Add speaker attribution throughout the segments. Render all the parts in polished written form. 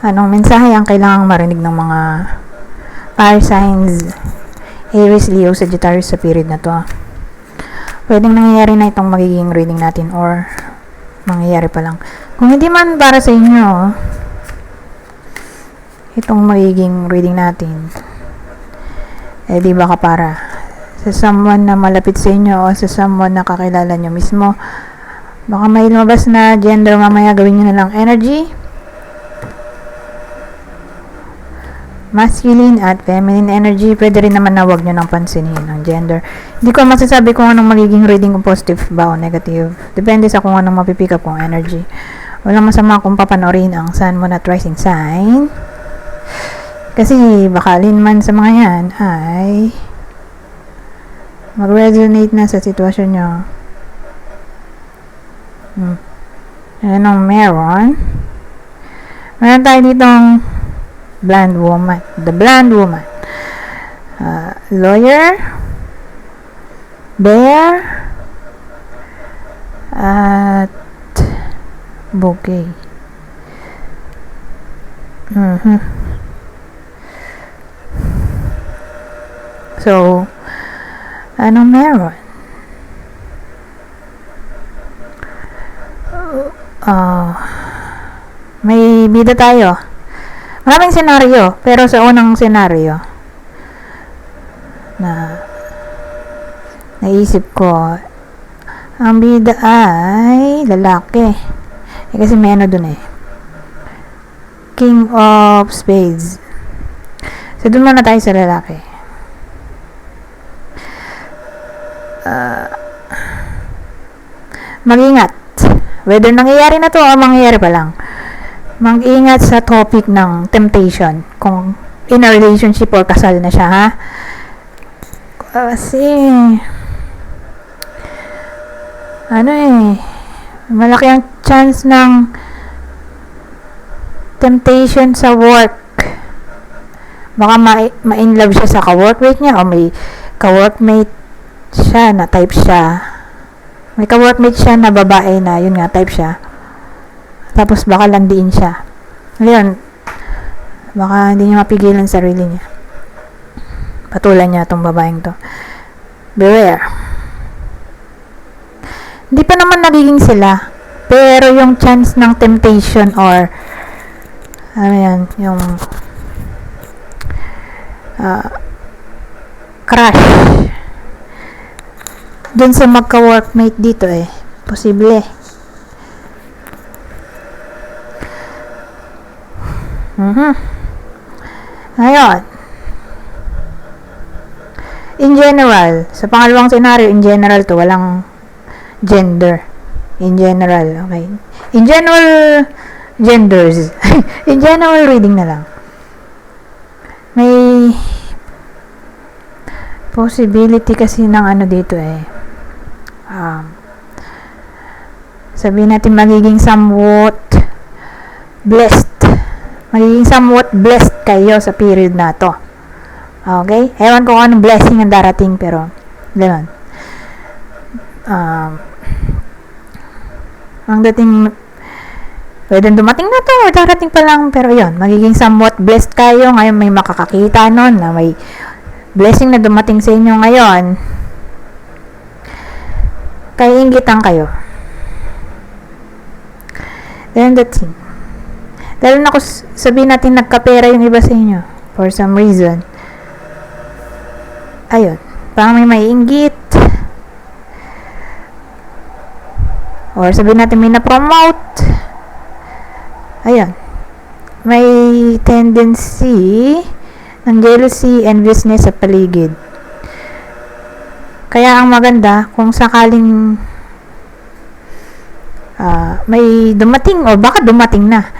Speaker 1: Anong mensahe ang kailangang marinig ng mga fire signs, Aries, Leo, Sagittarius sa period na to? Pwedeng nangyayari na itong magiging reading natin or mangyayari pa lang. Kung hindi man para sa inyo itong magiging reading natin, di baka para sa someone na malapit sa inyo o sa someone na kakilala nyo mismo. Baka may lumabas na gender mamaya, gawin nyo na lang energy. Masculine at feminine energy. Pwede rin naman na wag nyo nang pansinin ang gender. Hindi ko masasabi kung anong magiging reading kung positive ba o negative. Depende sa kung anong mapipick up kong energy. Walang masama kung papanorin ang Sun, Moon at Rising sign. Kasi baka man sa mga yan ay mag-resonate na sa sitwasyon nyo. Anong meron? Meron tayo ditong Blonde Woman. The Blonde Woman. Lawyer. Bear. At Bouquet. So, anong meron? May bida tayo. Maraming senaryo, pero sa unang senaryo na naisip ko, ang bida ay lalaki. Kasi may ano dun King of Spades. So, dun muna tayo sa lalaki. Mag-ingat. Whether nangyayari na to o mangyayari pa lang. Mag-ingat sa topic ng temptation. Kung in a relationship or kasal na siya, ha? Kasi, malaki ang chance ng temptation sa work. Baka ma-inlove siya sa ka-workmate niya o may ka-workmate siya na type siya. May ka-workmate siya na babae na yun nga, type siya. Tapos baka landiin siya. Ngayon, baka hindi niya mapigilan sarili niya. Patulan niya itong babaeng to. Beware. Hindi pa naman nagiging sila. Pero yung chance ng temptation or yung crush dun sa magka-workmate dito posible. Ngayon, in general, sa pangalawang senaryo, in general to, walang gender. In general, okay. In general, genders. In general reading na lang. May possibility kasi ng dito sabihin natin magiging somewhat blessed. Magiging somewhat blessed kayo sa period na to. Okay? Ewan ko kung anong blessing ang darating, pero gano'n. Ang dating pwedeng dumating na to or darating pa lang, pero yun, magiging somewhat blessed kayo. Ngayon may makakakita nun na may blessing na dumating sa inyo ngayon. Kaya inggitan kayo. Then that's it. Dahil sabihin natin nagkapera yung iba sa inyo for some reason. Ayun. Parang may maiinggit. Or sabihin natin may na-promote. Ayun. May tendency ng jealousy, enviousness sa paligid. Kaya ang maganda, kung sakaling may dumating o baka dumating na,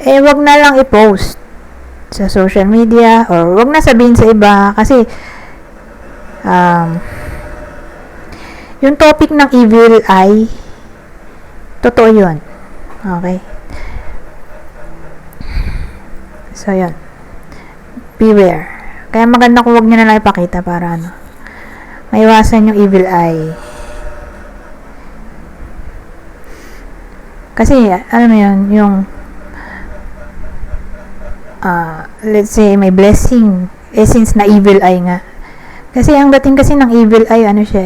Speaker 1: wag na lang i-post sa social media or wag na sabihin sa iba kasi yung topic ng evil eye, totoo yun. Okay? So, yun. Beware. Kaya maganda kung wag nyo na lang ipakita para maiwasan yung evil eye. Kasi, alam mo yun, yung let's say may blessing, since na evil eye nga. Kasi ang dating kasi ng evil eye, ano siya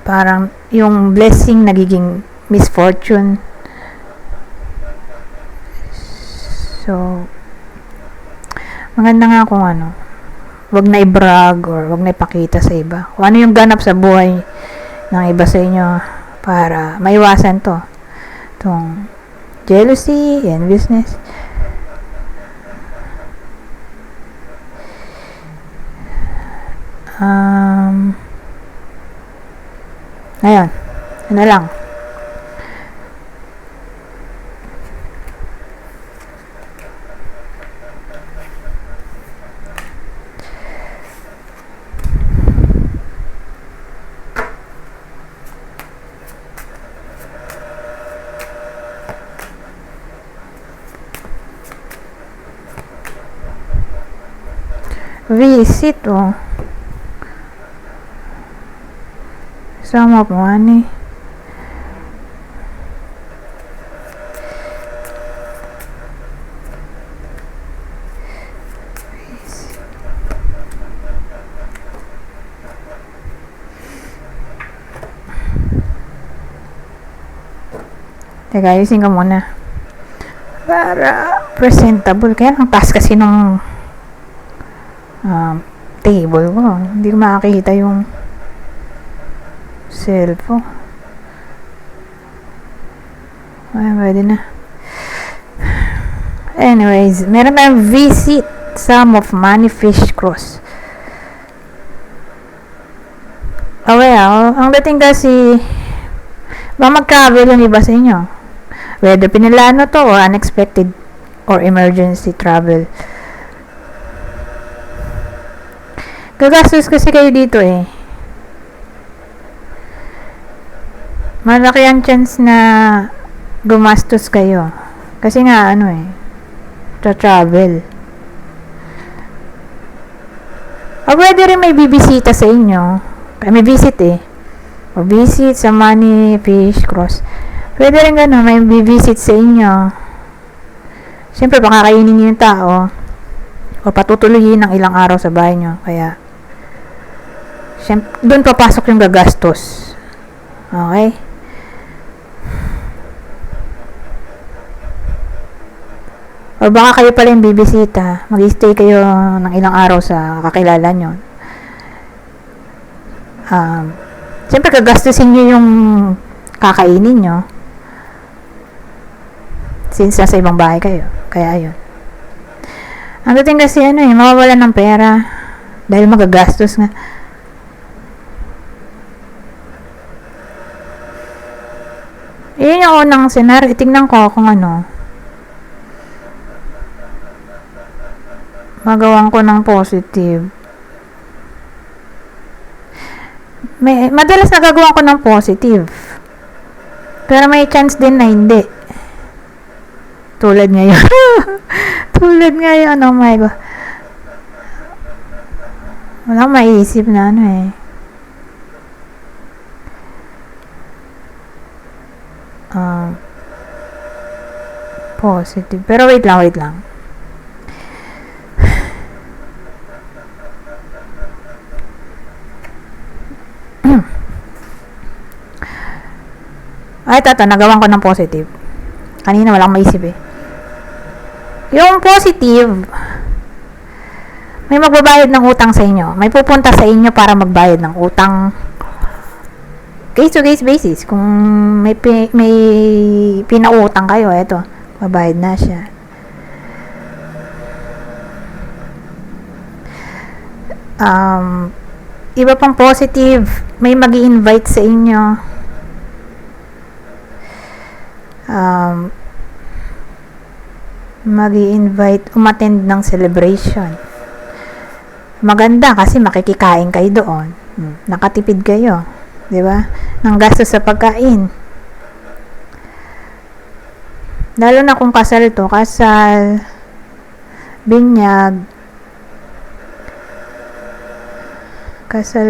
Speaker 1: parang yung blessing nagiging misfortune. So, maganda nga kung wag na i-brag or wag na ipakita sa iba. Kung ano yung ganap sa buhay ng iba sa inyo para maiwasan itong jealousy, enviousness. Ngayon, ano lang. Visit, Some of money. Teka, ayusin ko muna. Para presentable. Kaya ang taas kasi nung table ko. Hindi ko makakita yung cellphone. Ay, pwede na. Anyways, meron tayong visit some of money fish cross. Well, ang dating kasi magkabel yung iba sa inyo. Whether pinilano to or unexpected or emergency travel. Gagastos kasi kayo dito malaki ang chance na gumastos kayo. Kasi nga travel. O pwede rin may bibisita sa inyo. May visit o visit sa money fish cross. Pwede rin may bibisit sa inyo. Siyempre baka kainin niyo yung tao o patutuloyin ng ilang araw sa bahay nyo. Kaya doon papasok yung gagastos. Okay? O baka kayo pala yung bibisita. Mag-stay kayo ng ilang araw sa kakilala nyo. Siyempre gagastusin nyo yung kakainin nyo. Since nasa ibang bahay kayo. Kaya yun. Ang dating kasi mawawalan ng pera. Dahil magagastos nga. Iyon yung unang scenario. Tingnan ko kung magawan ko ng positive. Madalas nagagawa ko ng positive. Pero may chance din na hindi. Tulad ngayon. Oh my God. Wala akong maiisip na positive. Pero wait lang. Ay, nagawan ko ng positive. Kanina walang maisip Yung positive, may magbabayad ng utang sa inyo. May pupunta sa inyo para magbayad ng utang. Case to case basis. Kung may pinautang kayo, eto, babayad na siya. Iba pang positive, may mag-i-invite sa inyo. Mag-i-invite, umattend ng celebration. Maganda kasi makikikain kayo doon. Nakatipid kayo. Diba? Ng gastos sa pagkain. Lalo na kung kasal to,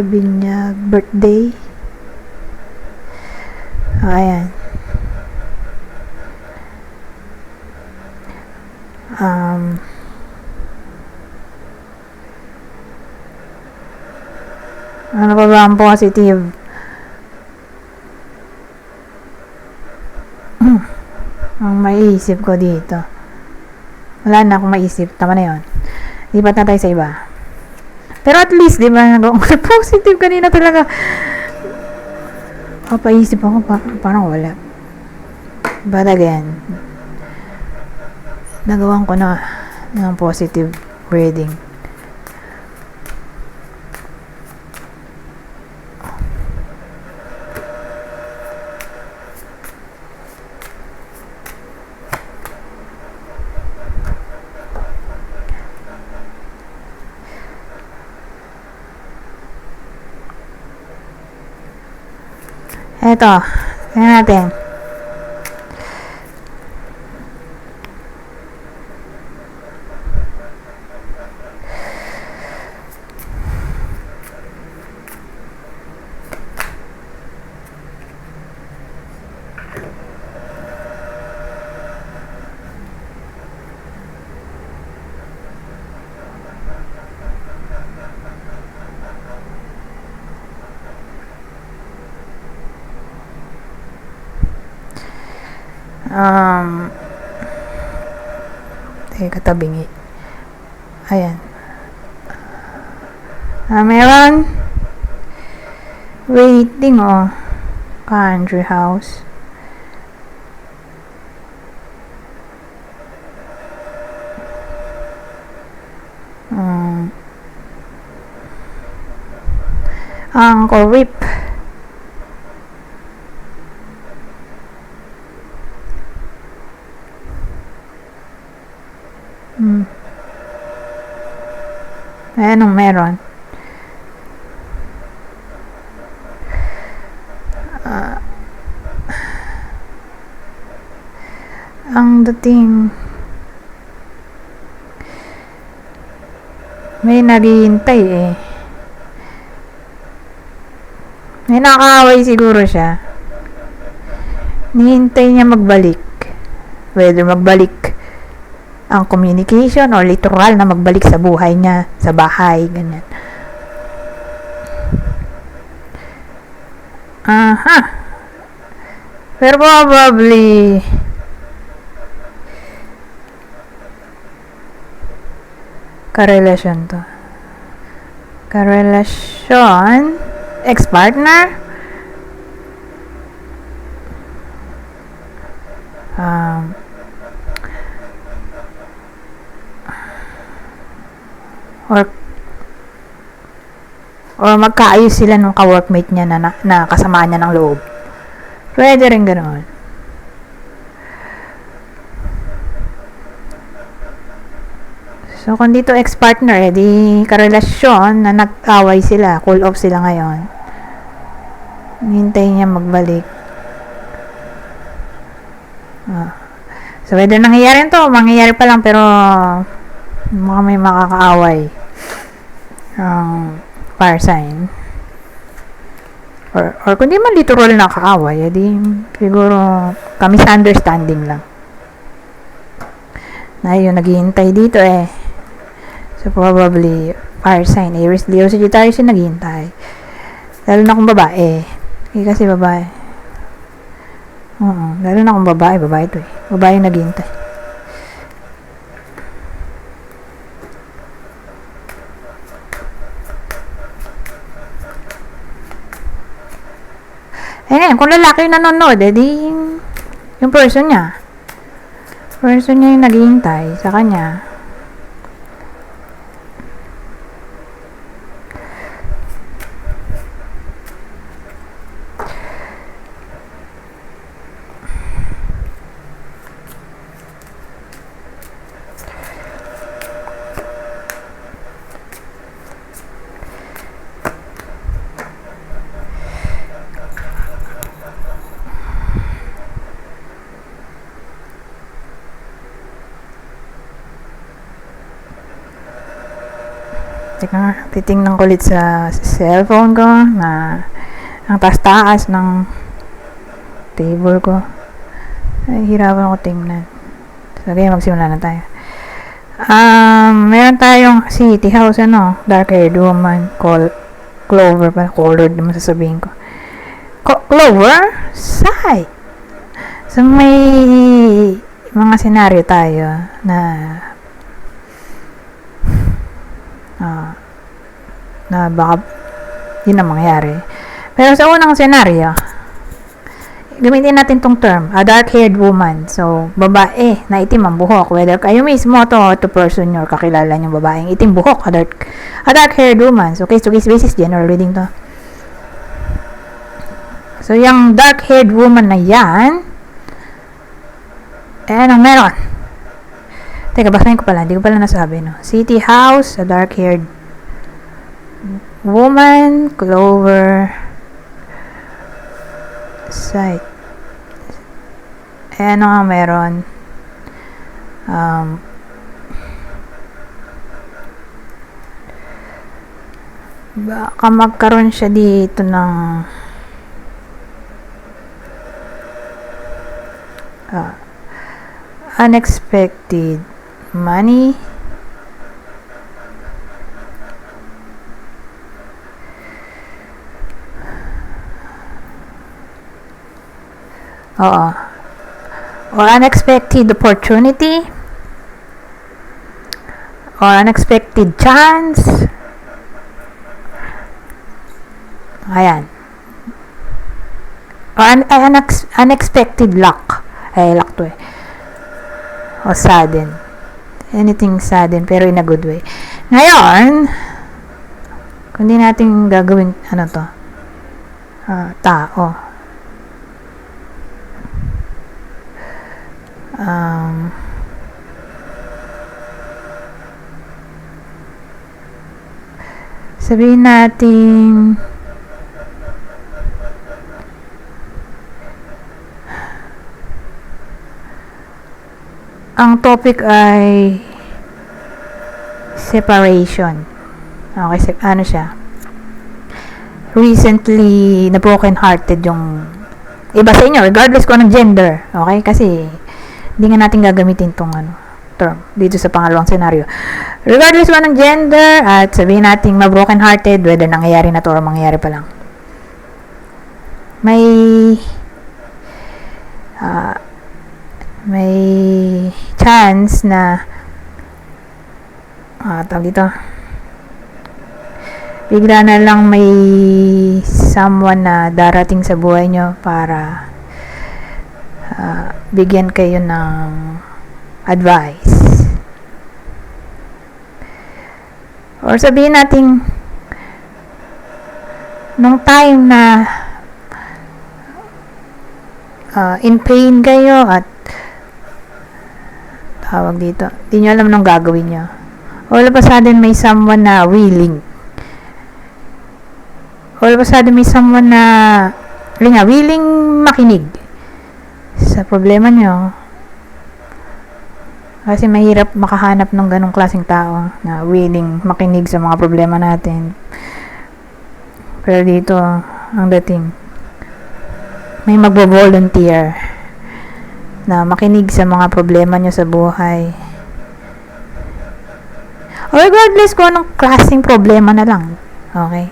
Speaker 1: binyag, birthday. Ayan. Ano pa ba ang positive? Ang maiisip ko dito. Wala na akong maisip. Tama na yun. Lipat na tayo sa iba. Pero at least, di ba, positive kanina talaga. Papaisip ako, parang wala. But again, nagawan ko na ng positive reading. Eto, tingnan natin. Katabingi. Ayan. Meron waiting, country house. Uncle Rip. Anong meron? Ang dating may naghihintay eh. May nakakaway siguro siya. Nihintay niya magbalik. Whether magbalik ang communication or literal na magbalik sa buhay niya, sa bahay, ganyan. Pero probably karelasyon to. Karelasyon, ex-partner, or magkaayos sila nung ka-workmate niya na kasama niya ng loob. Pwede rin ganoon. So, kung dito ex-partner, di karelasyon na nag-away sila, cool off sila ngayon. Hintay niya magbalik. So, whether nangyayari to, mangyayari pa lang, pero may makakaaway. Fire sign. Or kung di man literal na kaaway, edi siguro misunderstanding lang. Na yun, naghihintay dito eh. So, probably, fire sign, Aries, Leo, Sagittarius yung naghihintay. Lalo na kung babae. Kasi babae. Lalo na kung babae ito eh. Babae yung naghihintay. Ngayon, kung lalaki yung nanonood, edi yung person niya yung naghihintay sa kanya. Titingnan ko ulit sa cellphone ko na ang taas-taas ng table ko. Ay, hirapan ako tingnan. So, kaya magsimula na tayo. Meron tayong city house, dark-haired woman called Clover pa. Colored naman sasabihin ko. Clover side. So, may mga senaryo tayo na baka yun ang mangyari. Pero sa unang senaryo, gamitin natin tong term, a dark-haired woman. So, babae na itim ang buhok. Whether kayo mismo to person nyo or kakilala nyo babaeng itim buhok, a dark-haired woman. So, case-to-case basis, general reading to. So, yung dark-haired woman na yan, anong meron? Teka, basahin ko pala. Hindi ko pala nasabi, no? City house, a dark-haired woman, Clover site. Ano nga meron? Baka magkaroon siya dito ng unexpected money. Oo. Or unexpected opportunity. Or unexpected chance. Ayan. Or unexpected luck. Ay, luck to eh. O sudden. Anything sudden, pero in a good way. Ngayon, kung di natin gagawin, ano to? Tao. Sabihin natin ang topic ay separation. Okay, ano siya? Recently na broken hearted yung iba sa inyo, regardless kung anong gender. Okay? Kasi hindi nga natin gagamitin tong term dito sa pangalawang senaryo. Regardless kung anong gender, at sabihin natin ma-broken hearted, whether nangyayari na to or mangyayari pa lang. May chance na tawag dito, bigla na lang may someone na darating sa buhay nyo para bigyan kayo ng advice. Or sabihin natin nung time na in pain kayo at tawag dito, di nyo alam nung gagawin nyo. All of a sudden, may someone na willing. All of a sudden, may someone na willing makinig sa problema nyo. Kasi mahirap makahanap ng ganong klaseng tao na willing makinig sa mga problema natin. Pero dito, ang dating, may magbo-volunteer na makinig sa mga problema nyo sa buhay. O regardless kung anong klaseng problema na lang. Okay?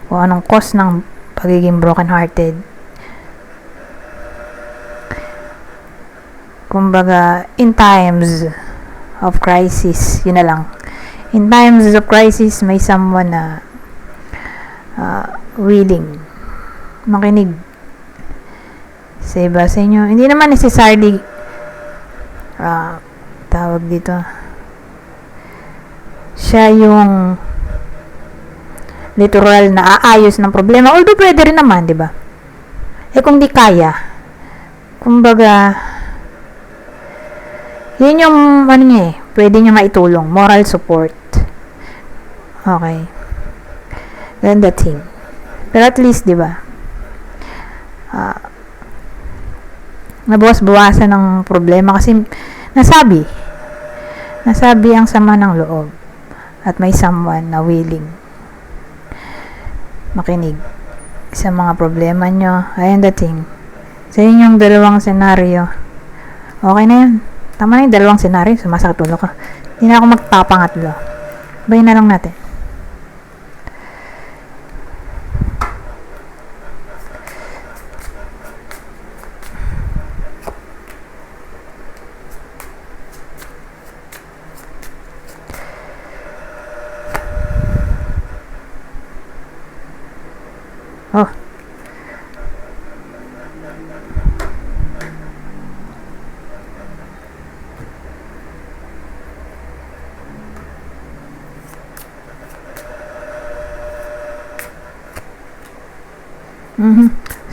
Speaker 1: O anong cause ng pagiging broken hearted. Kumbaga, in times of crisis, yun na lang. In times of crisis, may someone na willing makinig sa iba sa inyo. Hindi naman necessarily tawag dito, siya yung literal na aayos ng problema. Although pwede rin naman, di ba? Kung di kaya, kumbaga, yun yung niya pwede niya maitulong, moral support. Okay. Ganda thing. Pero at least, di ba? Nabawas-bawasan ng problema kasi nasabi ang sama ng loob at may someone na willing makinig sa mga problema nyo. Ayun dating. So, yun yung dalawang senaryo. Okay na yun. Tama na yung dalawang senaryo. Sumasakit ulo ka. Hindi na ako magpapangatlo. Bayin na lang natin.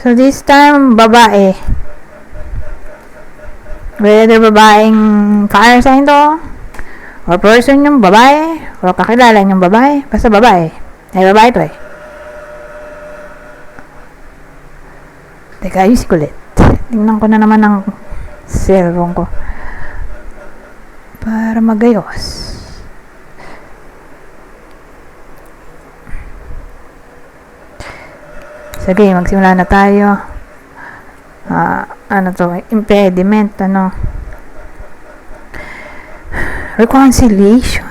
Speaker 1: So this time, babae. Whether babaeng fire sign to, or person yung babae, or kakilala yung babae, basta babae. Ay, babae to eh. Teka, ayusin ko ulit. Tingnan ko na naman ang cellphone ko. Para magayos. Sige, magsimula na tayo. Ano to? Impediment, ano? Reconciliation.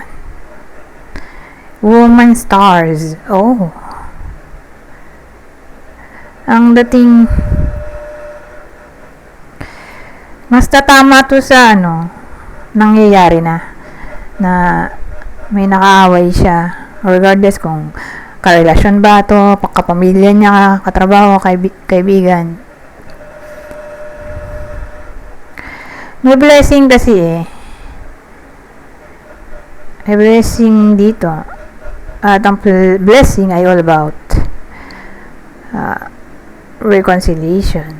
Speaker 1: Woman stars. Oh. Ang dating mas tatama to sa ano nangyayari na may nakaaway siya regardless kung karelasyon ba to, kapamilya niya, katrabaho, kaibigan. May blessing kasi eh. May blessing dito. At ang blessing ay all about reconciliation.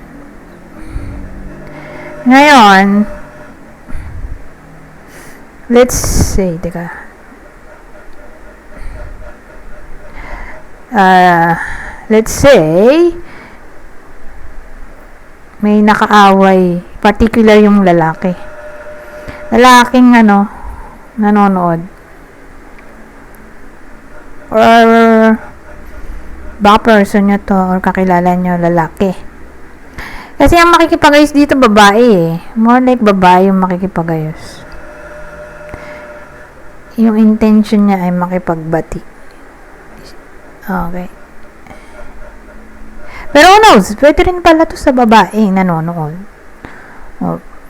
Speaker 1: Ngayon, let's say, let's say, may nakaaway, particular yung lalaki. Lalaking nanonood. Or, baka person nyo to, or kakilala nyo, lalaki. Kasi ang makikipagayos dito, babae eh. More like babae yung makikipagayos. Yung intention niya ay makipagbati. Okay. Pero who knows? Pwede rin pala to sa babae nanonood.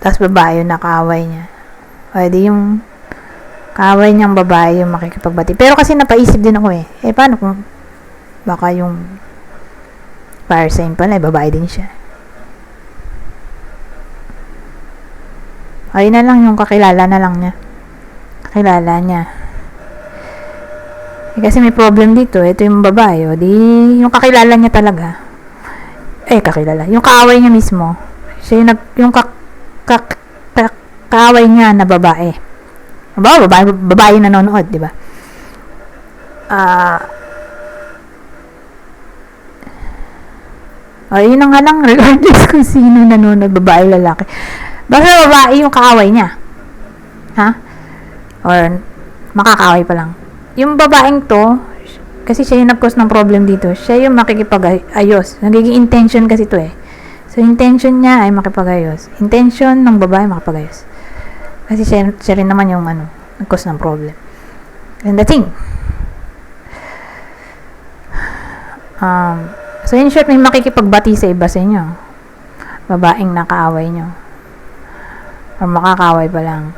Speaker 1: Tapos babae yung nakaaway niya. Pwede yung kaaway niyang babae yung makikipagbati. Pero kasi napaisip din ako eh. Paano kung baka yung fire sign pala, babae din siya. Ayun na lang yung kakilala na lang niya. Kakilala niya. Kasi may problem dito. Ito yung babae. Yung kakilala niya talaga. Kakilala. Yung kaaway niya mismo. Siya yung kaaway niya na babae. Babae yung nanonood, di ba? Yun na nga lang. Regardless kung sino nanonood, babae o lalaki. Basta babae yung kaaway niya. Ha? Or makakaaway pa lang. Yung babaeng to, kasi siya yung nag-cause ng problem dito, siya yung makikipag-ayos. Nagiging intention kasi to eh. So, intention niya ay makipag-ayos. Intention ng babae makipag-ayos. Kasi siya rin naman yung nag-cause ng problem. And the thing. So, in short, may makikipagbati sa iba sa inyo. Babaeng nakaaway nyo. Or makakaway pa lang.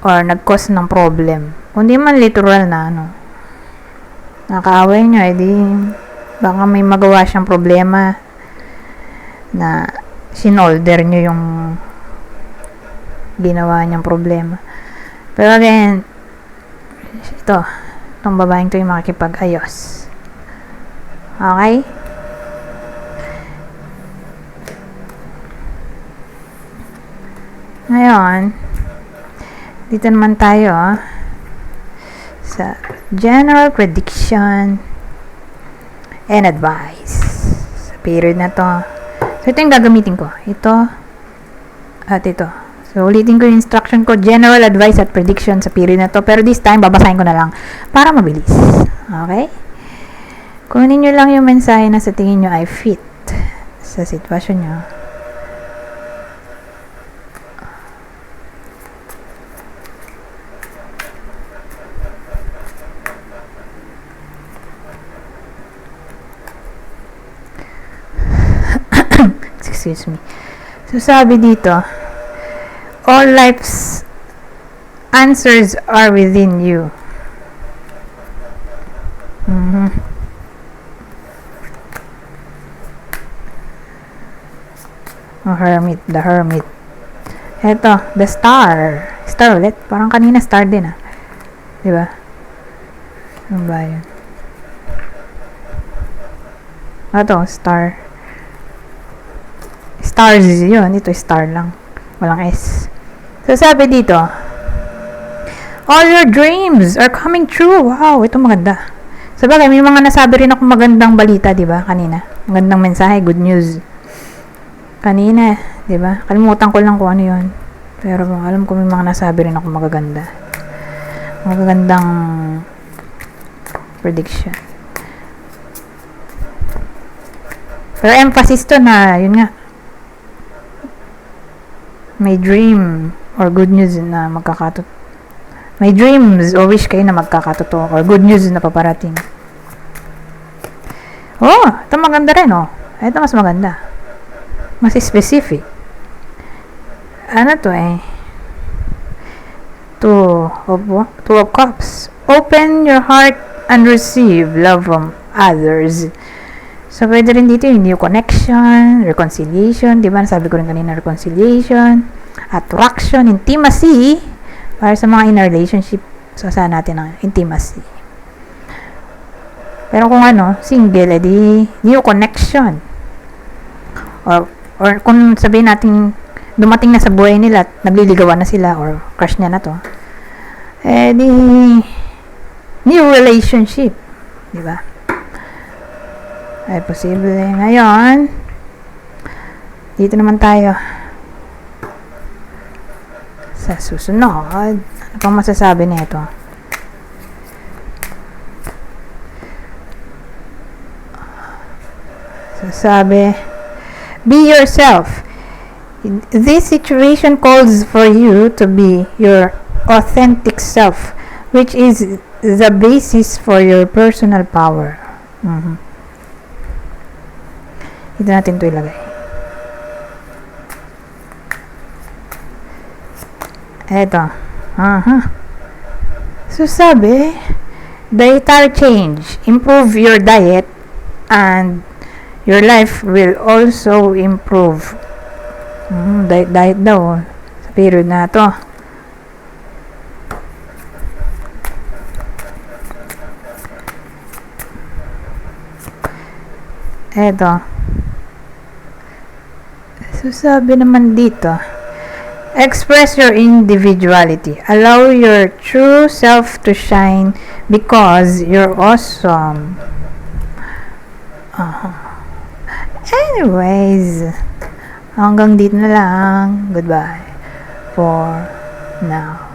Speaker 1: Or nag-cause ng problem. Kung di man literal na nakaaway nyo, edi baka may magawa siyang problema na sinolder nyo yung ginawa niyang problema. Pero again, itong babaeng to yung makikipag-ayos. Okay? Ngayon, dito naman tayo sa general prediction and advice sa period na to. So, ito yung gagamitin ko. Ito at ito. So, ulitin ko yung instruction ko. General advice at prediction sa period na to. Pero this time, babasahin ko na lang para mabilis. Okay? Kunin nyo lang yung mensahe na sa tingin nyo ay fit sa sitwasyon nyo. Excuse me. So, sabi dito, all life's answers are within you. The hermit. Eto, the star. Star ulit. Parang kanina star din Diba? Ano ba yun? Ito, star. Stars yun. Ito, star lang. Walang S. So, sabi dito, all your dreams are coming true. Wow, ito maganda. Sabagay, may mga nasabi rin ako magandang balita, di ba, kanina. Magandang mensahe, good news. Kanina, di ba? Kalimutan ko lang kung ano yun. Pero alam ko may mga nasabi rin ako magaganda. Magagandang prediction. Pero emphasis to na, yun nga, may dream or good news na magkakatotoo. May dreams or wish kayo na magkakatotoo or good news na paparating. Oh, ito maganda rin, oh. Ito mas maganda. Mas specific. Ano to eh? Two of Cups. Open your heart and receive love from others. So, pwede rin dito yung new connection, reconciliation, di ba? Sabi ko rin kanina, reconciliation, attraction, intimacy, para sa mga in relationship, so saan natin ang intimacy. Pero kung ano, single, edi new connection. Or kung sabihin natin, dumating na sa buhay nila at nagliligawan na sila or crush niya na to, edi new relationship. Di ba? Ay, posible. Ngayon, dito naman tayo sa susunod. Ano pang masasabi nito? Sabi, be yourself. This situation calls for you to be your authentic self, which is the basis for your personal power. Ito natin ito ilagay. Eto. So, sabi, dietary change. Improve your diet and your life will also improve. Diet daw. Sa period na to. Eto. So, sabi naman dito, express your individuality. Allow your true self to shine because you're awesome. Anyways, hanggang dito na lang. Goodbye for now.